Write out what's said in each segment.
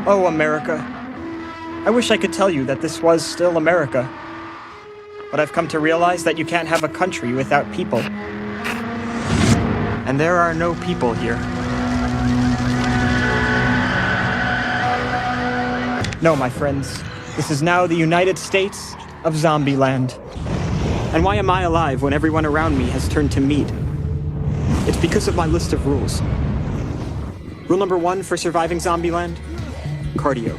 Oh, America. I wish I could tell you that this was still America. But I've come to realize that you can't have a country without people. And there are no people here. No, my friends. This is now the United States of Zombieland. And why am I alive when everyone around me has turned to meat? It's because of my list of rules. Rule number 1 for surviving Zombieland: cardio.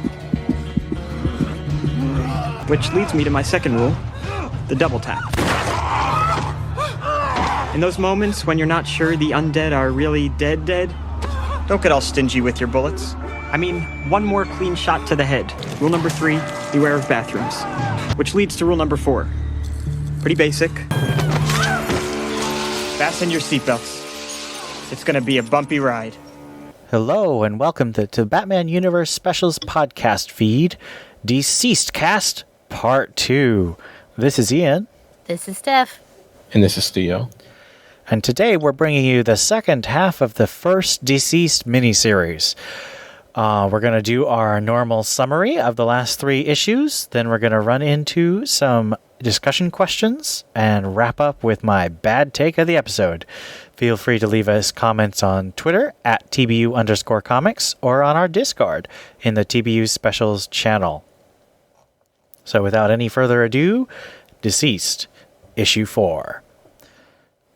Which leads me to my second rule, the double tap. In those moments when you're not sure the undead are really dead, don't get all stingy with your bullets. I mean, one more clean shot to the head. Rule number 3, beware of bathrooms. Which leads to rule number 4. Pretty basic. Fasten your seatbelts. It's gonna be a bumpy ride. Hello, and welcome to Batman Universe Specials podcast feed, DCeased Cast Part 2. This is Ian. This is Steph. And this is Theo. And today we're bringing you the second half of the first DCeased miniseries. We're going to do our normal summary of the last 3 issues. Then we're going to run into some discussion questions and wrap up with my bad take of the episode. Feel free to leave us comments on Twitter at TBU_comics or on our Discord in the TBU Specials channel. So without any further ado, DCeased, Issue 4.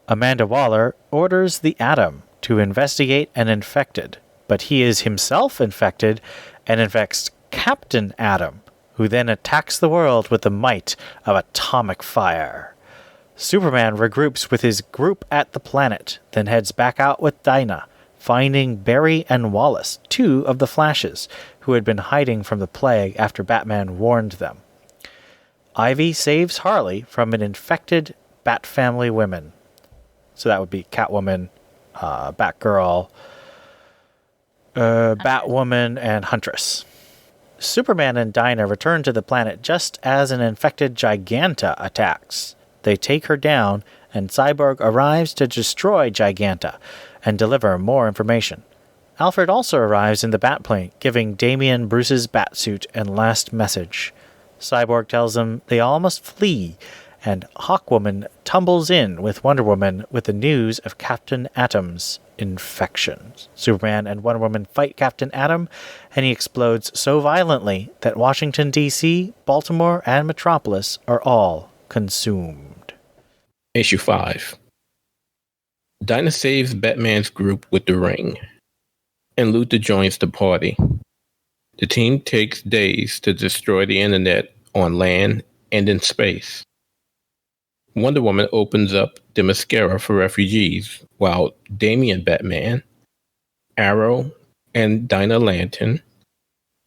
Amanda Waller orders the Atom to investigate an infected, but he is himself infected and infects Captain Atom, who then attacks the world with the might of atomic fire. Superman regroups with his group at the planet, then heads back out with Dinah, finding Barry and Wallace, 2 of the Flashes, who had been hiding from the plague after Batman warned them. Ivy saves Harley from an infected Bat family women. So that would be Catwoman, Batgirl, Batwoman, and Huntress. Superman and Dinah return to the planet just as an infected Giganta attacks. They take her down, and Cyborg arrives to destroy Giganta and deliver more information. Alfred also arrives in the Batplane, giving Damian Bruce's Batsuit and last message. Cyborg tells them they all must flee, and Hawkwoman tumbles in with Wonder Woman with the news of Captain Atom's infection. Superman and Wonder Woman fight Captain Atom, and he explodes so violently that Washington, D.C., Baltimore, and Metropolis are all consumed. Issue 5. Dinah saves Batman's group with the ring, and Luthor joins the party. The team takes days to destroy the internet on land and in space. Wonder Woman opens up the mascara for refugees, while Damian Batman, Arrow, and Dinah Lantern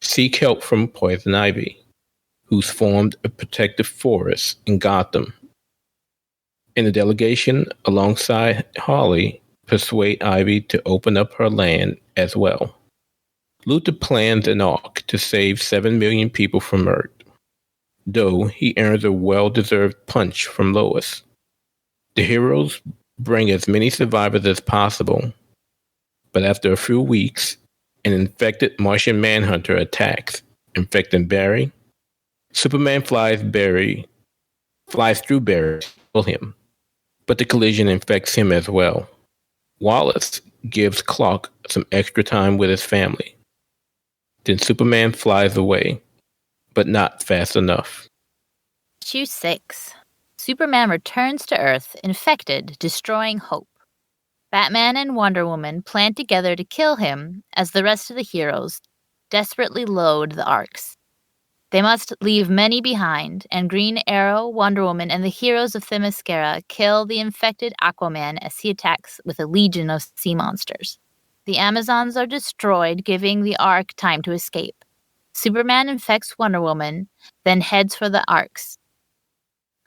seek help from Poison Ivy, who's formed a protective forest in Gotham. And the delegation, alongside Harley, persuade Ivy to open up her land as well. Luthor plans an arc to save 7 million people from Earth, though he earns a well-deserved punch from Lois. The heroes bring as many survivors as possible, but after a few weeks, an infected Martian Manhunter attacks, infecting Barry. Superman flies through Barry to kill him, but the collision infects him as well. Wallace gives Clark some extra time with his family. Then Superman flies away, but not fast enough. Issue 6. Superman returns to Earth, infected, destroying hope. Batman and Wonder Woman plan together to kill him as the rest of the heroes desperately load the arcs. They must leave many behind, and Green Arrow, Wonder Woman, and the heroes of Themyscira kill the infected Aquaman as he attacks with a legion of sea monsters. The Amazons are destroyed, giving the Ark time to escape. Superman infects Wonder Woman, then heads for the Arks.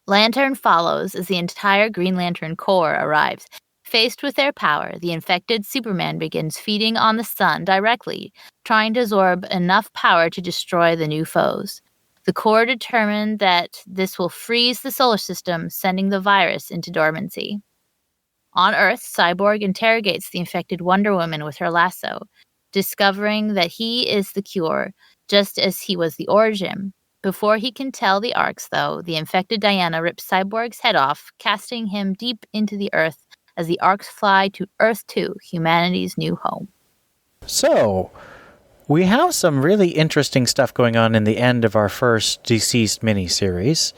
Lantern follows as the entire Green Lantern Corps arrives. Faced with their power, the infected Superman begins feeding on the sun directly, trying to absorb enough power to destroy the new foes. The Corps determined that this will freeze the solar system, sending the virus into dormancy. On Earth, Cyborg interrogates the infected Wonder Woman with her lasso. Discovering that he is the cure, just as he was the origin. Before he can tell the arcs, though, the infected Diana rips Cyborg's head off, casting him deep into the Earth as the arcs fly to Earth 2, humanity's new home. So, we have some really interesting stuff going on in the end of our first DCeased miniseries.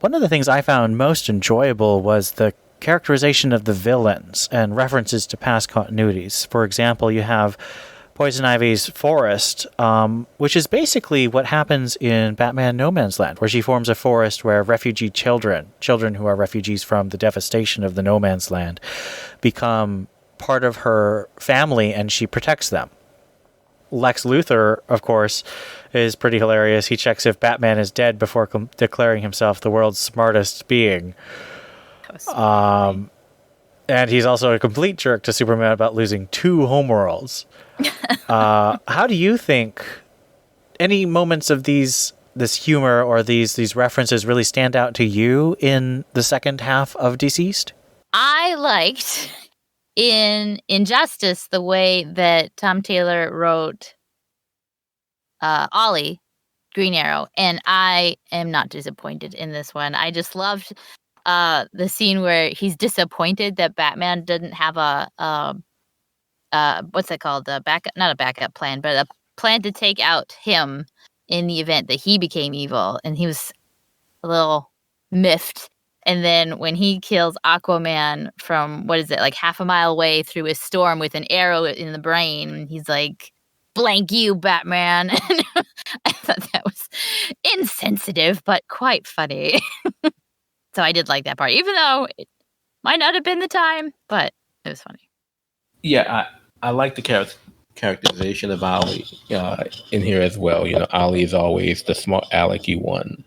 One of the things I found most enjoyable was the characterization of the villains and references to past continuities. For example, you have Poison Ivy's forest, which is basically what happens in Batman No Man's Land, where she forms a forest where refugee children who are refugees from the devastation of the No Man's Land, become part of her family, and she protects them. Lex Luthor, of course, is pretty hilarious. He checks if Batman is dead before declaring himself the world's smartest being. And he's also a complete jerk to Superman about losing 2 homeworlds. How do you think any moments of this humor or these references really stand out to you in the second half of DCeased? I liked in Injustice the way that Tom Taylor wrote Ollie, Green Arrow, and I am not disappointed in this one. I just loved the scene where he's disappointed that Batman didn't have a what's that called? Not a backup plan, but a plan to take out him in the event that he became evil, and he was a little miffed. And then when he kills Aquaman from, like half a mile away through a storm with an arrow in the brain, he's like, "Blank you, Batman." And I thought that was insensitive, but quite funny. So I did like that part, even though it might not have been the time, but it was funny. Yeah, I like the characterization of Ollie in here as well. You know, Ollie is always the smart alecky one.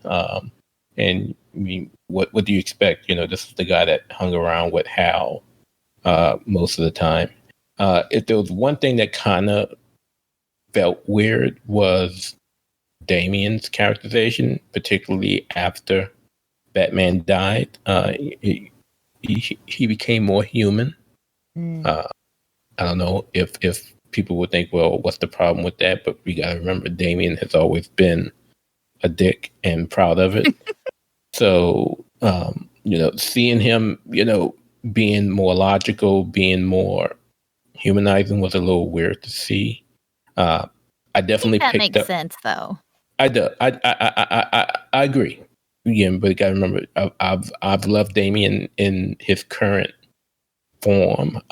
And I mean, what do you expect? You know, this is the guy that hung around with Hal most of the time. If there was one thing that kind of felt weird was Damian's characterization, particularly after Batman died. He became more human. I don't know if people would think, well, what's the problem with that? But we got to remember, Damian has always been a dick and proud of it. So, you know, seeing him, you know, being more logical, being more humanizing was a little weird to see. I definitely that picked makes up. sense, though. I do. I agree. Again, but you got to remember, I've loved Damian in his current form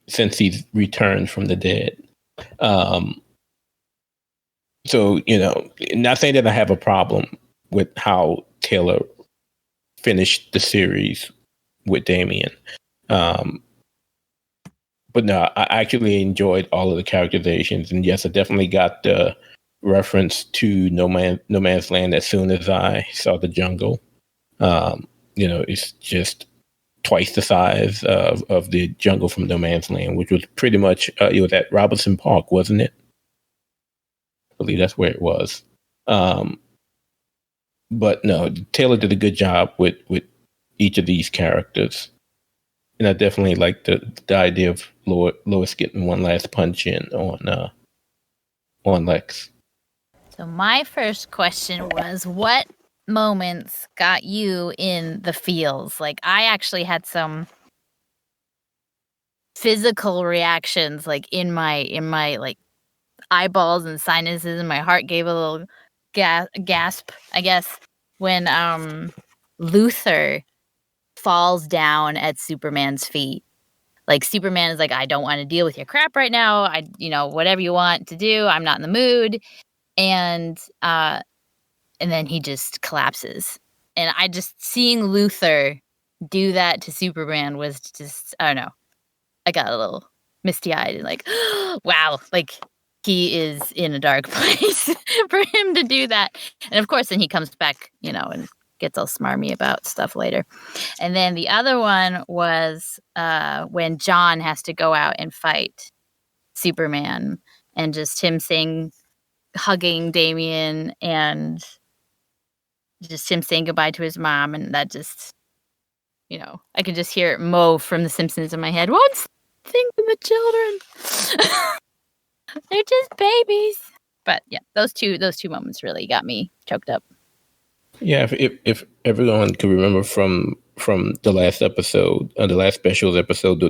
since he's returned from the dead. So, you know, not saying that I have a problem with how Taylor finished the series with Damian. But no, I actually enjoyed all of the characterizations. And yes, I definitely got the reference to No Man's Land as soon as I saw the jungle. You know, it's just twice the size of the jungle from No Man's Land, which was pretty much, it was at Robinson Park, wasn't it? I believe that's where it was. But no, Taylor did a good job with each of these characters. And I definitely like the idea of Lois getting one last punch in on Lex. So my first question was, what moments got you in the feels? Like, I actually had some physical reactions, like in my like eyeballs and sinuses, and my heart gave a little gasp, I guess, when Luthor falls down at Superman's feet. Like, Superman is like, "I don't want to deal with your crap right now. Whatever you want to do, I'm not in the mood." And then he just collapses. And I just, seeing Luthor do that to Superman was just, I don't know. I got a little misty-eyed and like, wow, like, he is in a dark place for him to do that. And of course, then he comes back, and gets all smarmy about stuff later. And then the other one was when John has to go out and fight Superman, and just him hugging Damian, and just him saying goodbye to his mom. And that just, I can just hear Mo from The Simpsons in my head. What's thinking the children? They're just babies. But yeah, those two moments really got me choked up. Yeah, if everyone can remember from the last episode, the last specials episode,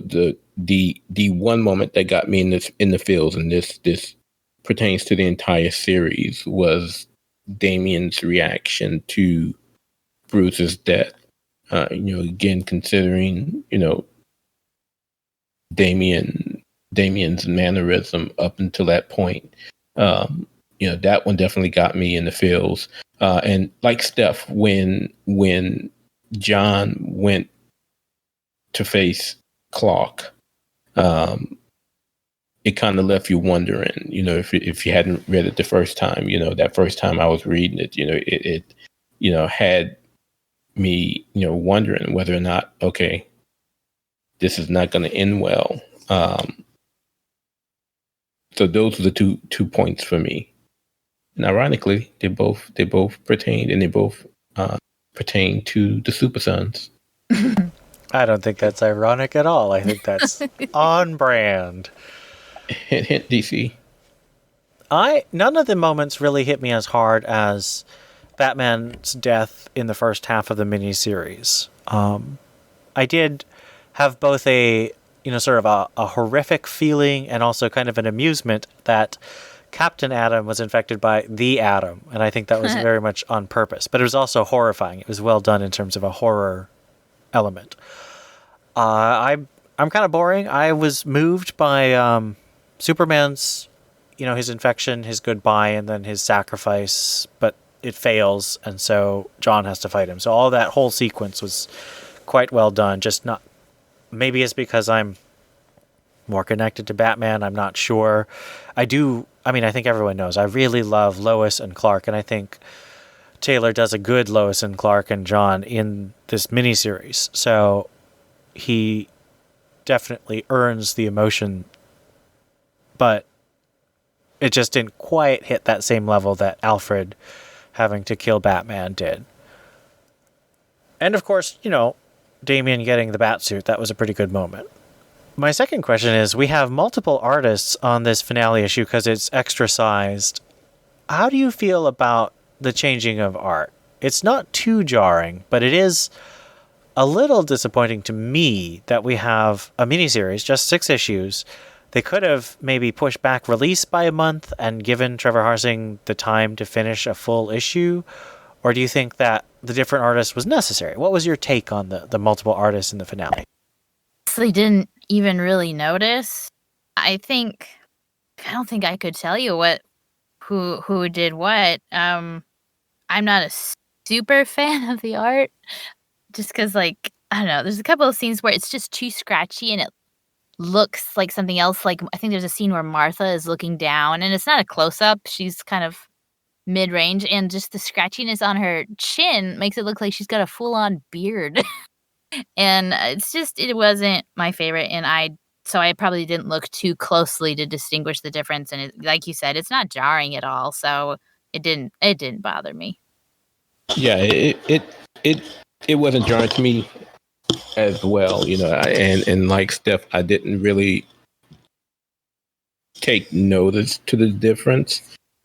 the one moment that got me in the feels, and this pertains to the entire series, was Damien's reaction to Bruce's death. Again, considering Damien's mannerism up until that point, that one definitely got me in the feels. And like Steph, when John went to face Clark, it kind of left you wondering, if you hadn't read it the first time, that first time I was reading it, it had me, wondering whether or not, okay, this is not going to end well. So those are the two points for me. And ironically, they both pertain, and they both pertain to the Super Sons. I don't think that's ironic at all. I think that's on brand. Hint, DC. None of the moments really hit me as hard as Batman's death in the first half of the miniseries. I did have both a sort of a horrific feeling and also kind of an amusement that Captain Atom was infected by the Atom, and I think that was very much on purpose. But it was also horrifying. It was well done in terms of a horror element. I'm kind of boring. I was moved by Superman's, his infection, his goodbye, and then his sacrifice, but it fails, and so John has to fight him. So all that whole sequence was quite well done. Just not, maybe it's because I'm more connected to Batman. I'm not sure. I think everyone knows I really love Lois and Clark, and I think Taylor does a good Lois and Clark and John in this miniseries. So he definitely earns the emotion, but it just didn't quite hit that same level that Alfred having to kill Batman did. And of course, Damien getting the Batsuit, that was a pretty good moment. My second question is, we have multiple artists on this finale issue because it's extra sized. How do you feel about the changing of art? It's not too jarring, but it is a little disappointing to me that we have a miniseries, just 6 issues. They could have maybe pushed back release by a month and given Trevor Harsing the time to finish a full issue. Or do you think that the different artists was necessary? What was your take on the multiple artists in the finale? Honestly, didn't even really notice. I don't think I could tell you who did what. I'm not a super fan of the art, just because, I don't know, there's a couple of scenes where it's just too scratchy and it looks like something else. Like, I think there's a scene where Martha is looking down, and it's not a close-up. She's kind of mid-range, and just the scratchiness on her chin makes it look like she's got a full-on beard. And it wasn't my favorite, and I probably didn't look too closely to distinguish the difference. And like you said, it's not jarring at all, so it didn't bother me. Yeah, it wasn't jarring to me as well, and like Steph, I didn't really take notice to the difference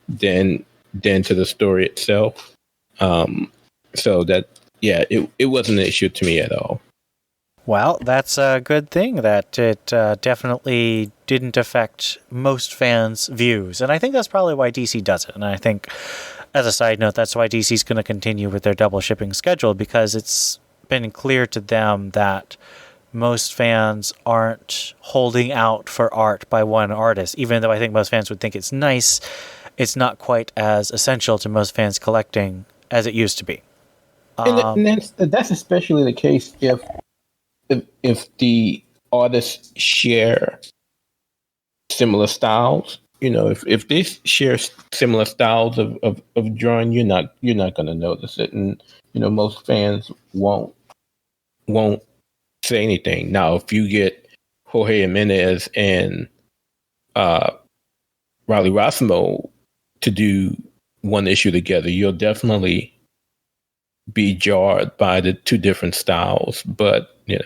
than to the story itself. So that, yeah, it wasn't an issue to me at all. Well, that's a good thing that it definitely didn't affect most fans' views. And I think that's probably why DC does it. And I think, as a side note, that's why DC's going to continue with their double shipping schedule, because it's been clear to them that most fans aren't holding out for art by one artist. Even though I think most fans would think it's nice, it's not quite as essential to most fans collecting as it used to be. And that's especially the case if the artists share similar styles. If they share similar styles of drawing, you're not going to notice it, and most fans won't say anything. Now, if you get Jorge Jimenez and Riley Rossmo to do one issue together, you'll definitely be jarred by the two different styles. But you're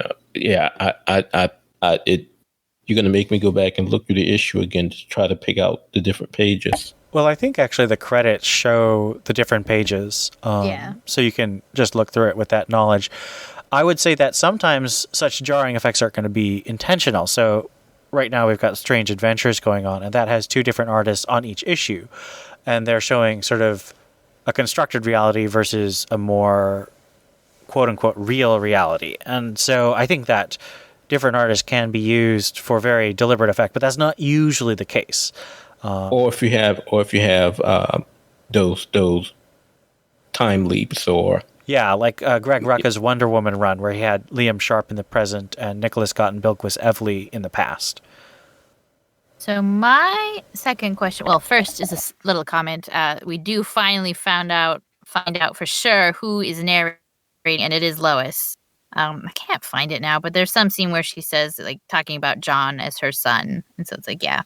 going to make me go back and look through the issue again to try to pick out the different pages. Well, I think actually the credits show the different pages. Yeah. So you can just look through it with that knowledge. I would say that sometimes such jarring effects are going to be intentional. So right now we've got Strange Adventures going on, and that has 2 different artists on each issue. And they're showing sort of a constructed reality versus a more quote-unquote real reality. And so I think that different artists can be used for very deliberate effect, but that's not usually the case. Or if you have those time leaps, or Yeah, like Greg Rucka's Wonder Woman run, where he had Liam Sharp in the present and Nicholas Scott and Bilquis Evely in the past. So my second question, well, first is a little comment. We do finally find out for sure who is narrating, and it is Lois. I can't find it now, but there's some scene where she says, like, talking about John as her son, and so it's like, yeah,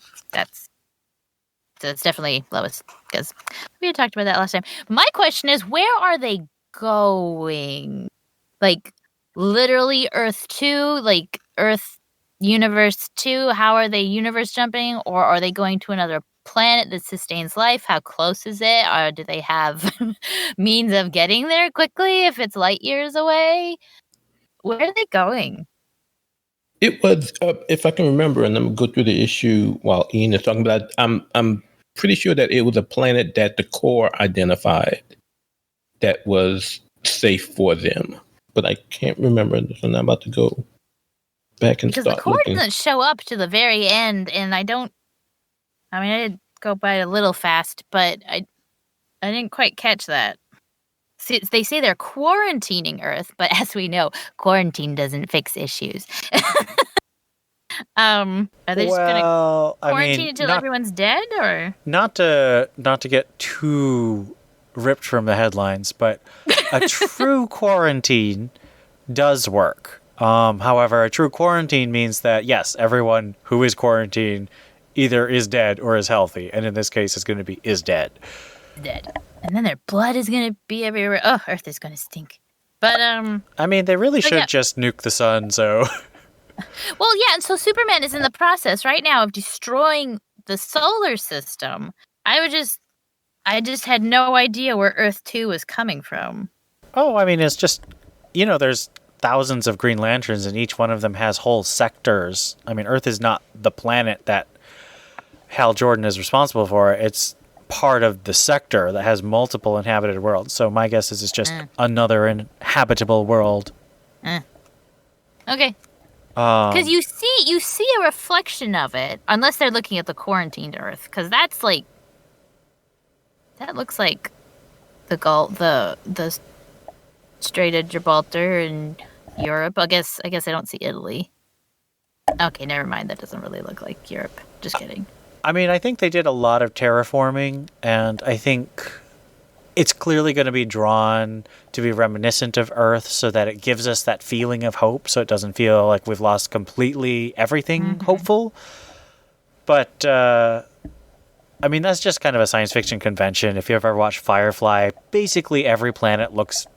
so it's definitely Lois, because we had talked about that last time. My question is, where are they going? Like, literally Earth 2, like Earth Universe 2? How are they universe jumping? Or are they going to another planet that sustains life? How close is it? Or do they have means of getting there quickly if it's light years away? Where are they going? it was, if I can remember, and I'm gonna go through the issue while Ian is talking about. I'm pretty sure that it was a planet that the Corps identified that was safe for them, but I can't remember. So I'm about to go back and Because the start Corps looking. doesn't show up to the very end, and I did go by it a little fast, but I didn't quite catch that. See, they say they're quarantining Earth, but as we know, quarantine doesn't fix issues. Are they just gonna quarantine until everyone's dead, or not to get too ripped from the headlines, but a true quarantine does work. However, a true quarantine means that yes, everyone who is quarantined either is dead or is healthy, and in this case, it's going to be is dead. Dead, and then their blood is going to be everywhere. Oh, Earth is going to stink. But I mean, they really should just nuke the sun. So. Well, yeah, and so Superman is in the process right now of destroying the solar system. I just had no idea where Earth 2 was coming from. Oh, I mean, it's just, there's thousands of Green Lanterns, and each one of them has whole sectors. I mean, Earth is not the planet that Hal Jordan is responsible for. It's part of the sector that has multiple inhabited worlds. So my guess is it's just another inhabitable world. Okay. Because you see a reflection of it, unless they're looking at the quarantined Earth, because that looks like the Strait of Gibraltar in Europe. I guess I don't see Italy. Okay, never mind. That doesn't really look like Europe. Just kidding. I mean, I think they did a lot of terraforming, and I think it's clearly going to be drawn to be reminiscent of Earth so that it gives us that feeling of hope, so it doesn't feel like we've lost completely everything hopeful. But, I mean, that's just kind of a science fiction convention. If you ever watched Firefly, basically every planet looks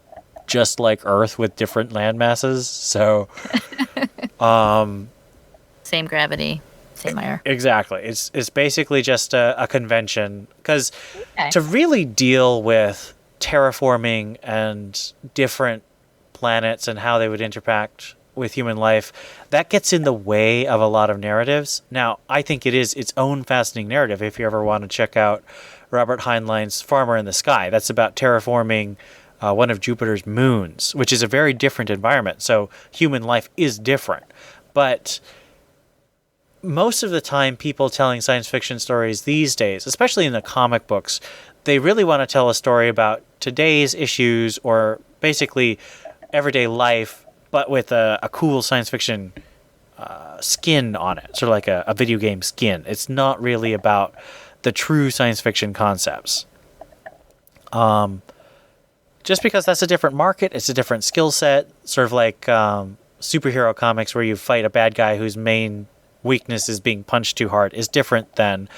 just like Earth with different land masses. So, same gravity. Same air. Exactly. It's basically just a convention, because to really deal with terraforming and different planets and how they would interact with human life, that gets in the way of a lot of narratives. Now, I think it is its own fascinating narrative. If you ever want to check out Robert Heinlein's Farmer in the Sky, that's about terraforming one of Jupiter's moons, which is a very different environment. So human life is different. But most of the time, people telling science fiction stories these days, especially in the comic books, they really want to tell a story about today's issues or basically everyday life, but with a cool science fiction skin on it, sort of like a video game skin. It's not really about the true science fiction concepts. Just because that's a different market, it's a different skill set, sort of like superhero comics where you fight a bad guy whose main weakness is being punched too hard, is different than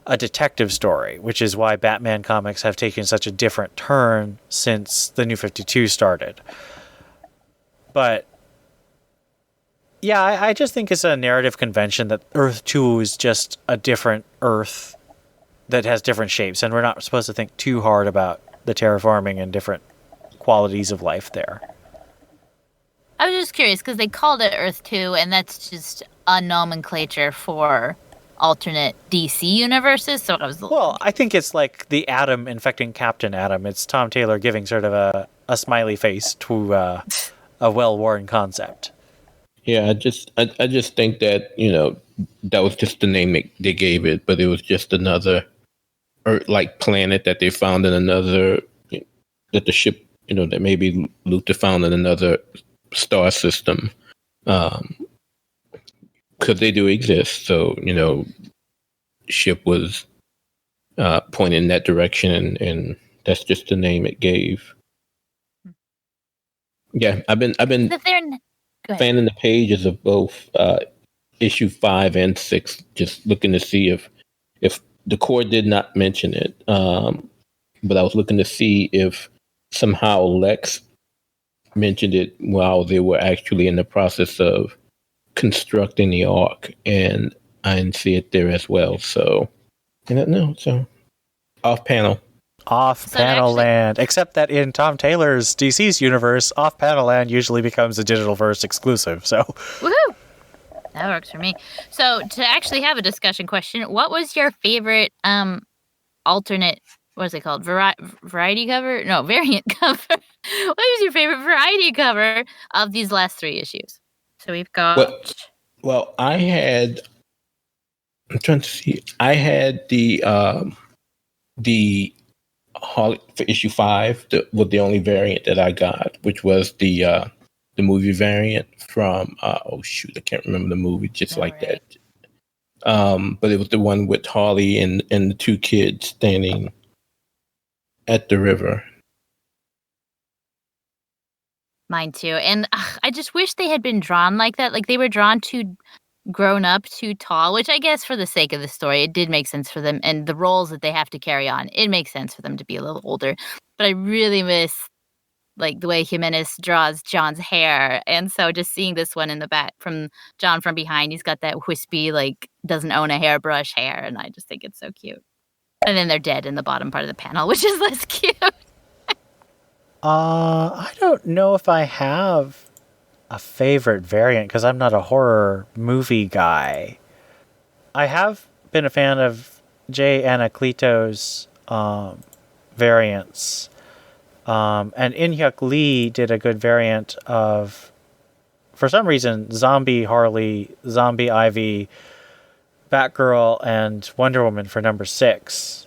a detective story, which is why Batman comics have taken such a different turn since the New 52 started. But yeah, I just think it's a narrative convention that Earth 2 is just a different Earth that has different shapes, and we're not supposed to think too hard about the terraforming and different qualities of life there. I was just curious because they called it Earth 2, and that's just a nomenclature for alternate DC universes. So I was Well, I think it's like the Atom infecting Captain Atom. It's Tom Taylor giving sort of a smiley face to a well-worn concept. Yeah, I just think that, that was just the name they gave it, but it was just another Earth-like planet that they found in another, that the ship, that maybe Luther found in another star system. Because they do exist, so, ship was pointing in that direction, and that's just the name it gave. Yeah, I've been fanning the pages of both issue 5 and 6, just looking to see if the core did not mention it. But I was looking to see if somehow Lex mentioned it while they were actually in the process of constructing the Ark, and I didn't see it there as well. So, no, so off panel. Off-panel land, except that in Tom Taylor's DCeased universe, off-panel land usually becomes a Digital-verse exclusive, so... Woohoo! That works for me. So, to actually have a discussion question, what was your favorite alternate, what is it called, variety cover? No, variant cover. What was your favorite variety cover of these last 3 issues? So, we've got... Well, I'm trying to see, I had the Harley for issue 5 was the only variant that I got, which was the movie variant from I can't remember the movie that. But it was the one with Harley and the 2 kids standing at the river. Mine too, and I just wish they had been drawn like that. Like they were drawn too grown up, too tall, which I guess for the sake of the story, it did make sense for them. And the roles that they have to carry on, it makes sense for them to be a little older. But I really miss like the way Jimenez draws John's hair. And so just seeing this one in the back from John from behind, he's got that wispy, like doesn't own a hairbrush hair. And I just think it's so cute. And then they're dead in the bottom part of the panel, which is less cute. I don't know if I have a favorite variant because I'm not a horror movie guy. I have been a fan of Jay Anaclito's variants. And In-Hyuk Lee did a good variant of, for some reason, Zombie Harley, Zombie Ivy, Batgirl, and Wonder Woman for number 6.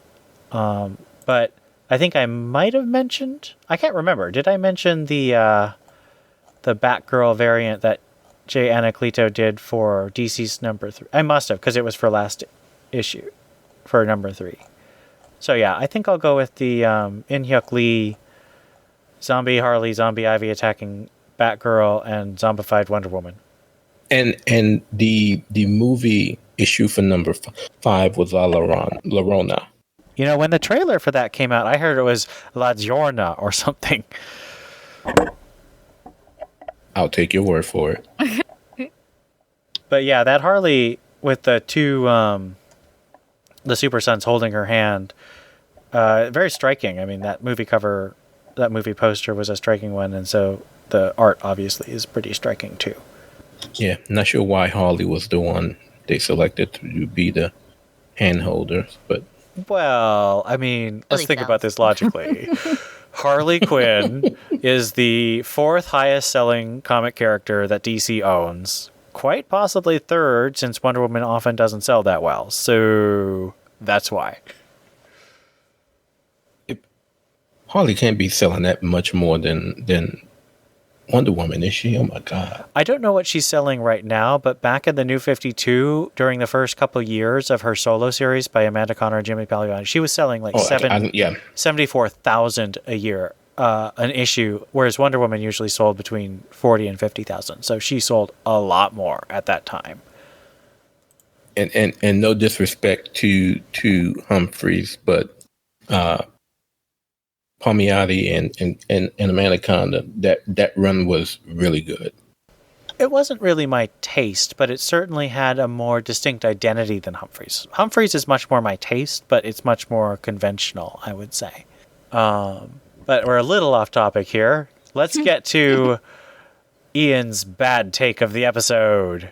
But I think I might have mentioned, I can't remember, did I mention the Batgirl variant that Jay Anaclito did for DC's number 3? I must have, because it was for last issue, for number 3. So yeah, I think I'll go with the In-Hyuk Lee, Zombie Harley, Zombie Ivy attacking Batgirl, and zombified Wonder Woman. And the movie issue for number 5 was La Llorona. You know, when the trailer for that came out, I heard it was La Giorna or something. I'll take your word for it. But yeah, that Harley with the 2, the Super Sons holding her hand, very striking. I mean, that movie cover, that movie poster was a striking one, and so the art obviously is pretty striking too. Yeah, not sure why Harley was the one they selected to be the hand holders, but... Well, I mean, let's think about this logically. Harley Quinn is the 4th highest selling comic character that DC owns. Quite possibly 3rd, since Wonder Woman often doesn't sell that well. So that's why. Harley can't be selling that much more than Wonder Woman, is she? Oh my God. I don't know what she's selling right now, but back in the New 52, during the first couple years of her solo series by Amanda Conner and Jimmy Palmiotti, she was selling like 74,000 a year, an issue, whereas Wonder Woman usually sold between 40 and 50,000. So she sold a lot more at that time. And no disrespect to Humphreys, but Palmiotti and Amanda Conner, that run was really good. It wasn't really my taste, but it certainly had a more distinct identity than Humphrey's. Humphrey's is much more my taste, but it's much more conventional, I would say. But we're a little off topic here. Let's get to Ian's bad take of the episode.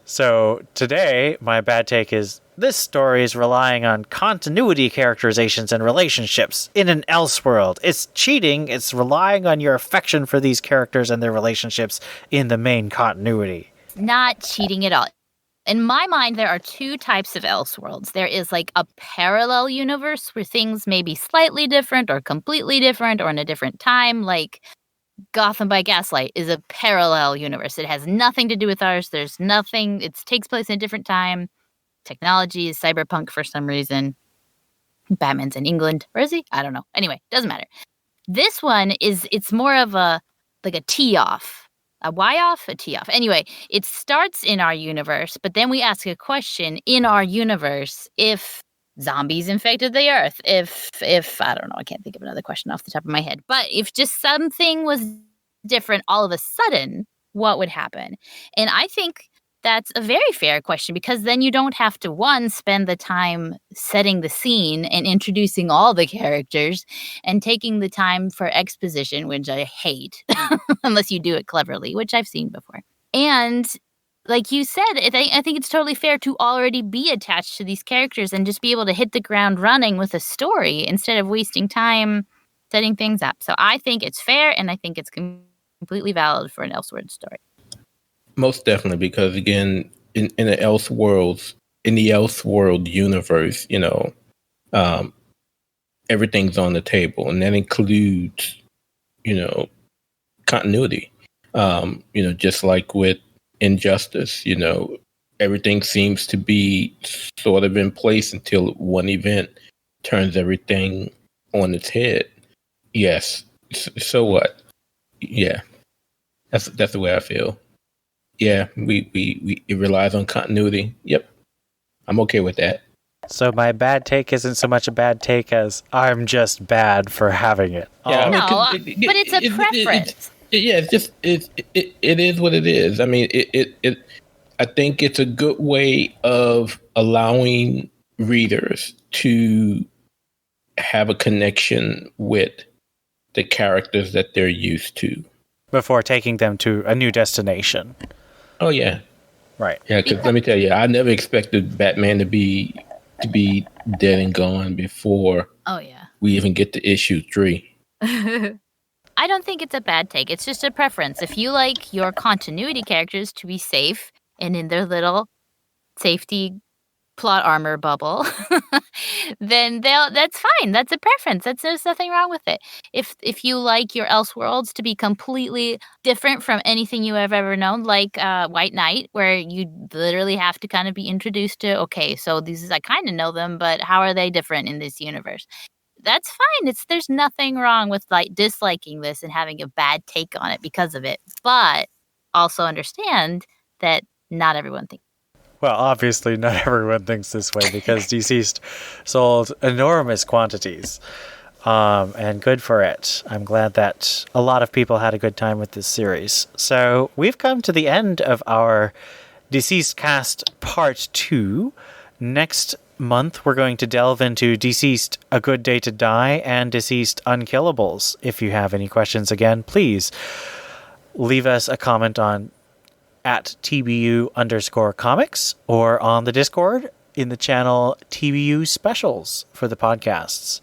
So today, my bad take is this story is relying on continuity characterizations and relationships in an Elseworld. It's cheating. It's relying on your affection for these characters and their relationships in the main continuity. Not cheating at all. In my mind, there are two types of Elseworlds. There is like a parallel universe where things may be slightly different or completely different or in a different time. Like Gotham by Gaslight is a parallel universe. It has nothing to do with ours. There's nothing. It takes place in a different time. Technology is cyberpunk for some reason. Batman's in England. Where is he? I don't know. Anyway, doesn't matter. This one it's more of a tee off. A why off? A tee off. Anyway, it starts in our universe, but then we ask a question in our universe if zombies infected the earth. If I don't know, I can't think of another question off the top of my head. But if just something was different all of a sudden, what would happen? And I think that's a very fair question because then you don't have to, one, spend the time setting the scene and introducing all the characters and taking the time for exposition, which I hate, unless you do it cleverly, which I've seen before. And like you said, I think it's totally fair to already be attached to these characters and just be able to hit the ground running with a story instead of wasting time setting things up. So I think it's fair, and I think it's completely valid for an Elseworld story. Most definitely, because again, in the Elseworld universe, everything's on the table, and that includes, continuity. Just like with Injustice, everything seems to be sort of in place until one event turns everything on its head. Yes. So what? Yeah. That's the way I feel. Yeah, it relies on continuity. Yep. I'm okay with that. So my bad take isn't so much a bad take as I'm just bad for having it. Yeah, but it's a preference. It is what it is. I mean, I think it's a good way of allowing readers to have a connection with the characters that they're used to before taking them to a new destination. Oh yeah, right. Yeah, because let me tell you, I never expected Batman to be dead and gone before. Oh yeah. We even get to issue 3. I don't think it's a bad take. It's just a preference. If you like your continuity characters to be safe and in their little safety plot armor bubble, then that's fine. That's a preference. There's nothing wrong with it. If you like your Elseworlds to be completely different from anything you have ever known, like White Knight, where you literally have to kind of be introduced to, okay, so I kind of know them, but how are they different in this universe? That's fine. There's nothing wrong with like disliking this and having a bad take on it because of it. But also understand that not everyone thinks. Well, obviously not everyone thinks this way because DCeased sold enormous quantities. And good for it. I'm glad that a lot of people had a good time with this series. So we've come to the end of our DCeased cast part 2. Next month, we're going to delve into DCeased A Good Day to Die and DCeased Unkillables. If you have any questions, again, please leave us a comment on at TBU_comics or on the Discord in the channel TBU Specials for the podcasts.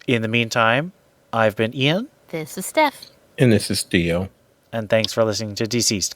In the meantime, I've been Ian. This is Steph. And this is Theo. And thanks for listening to DCeased.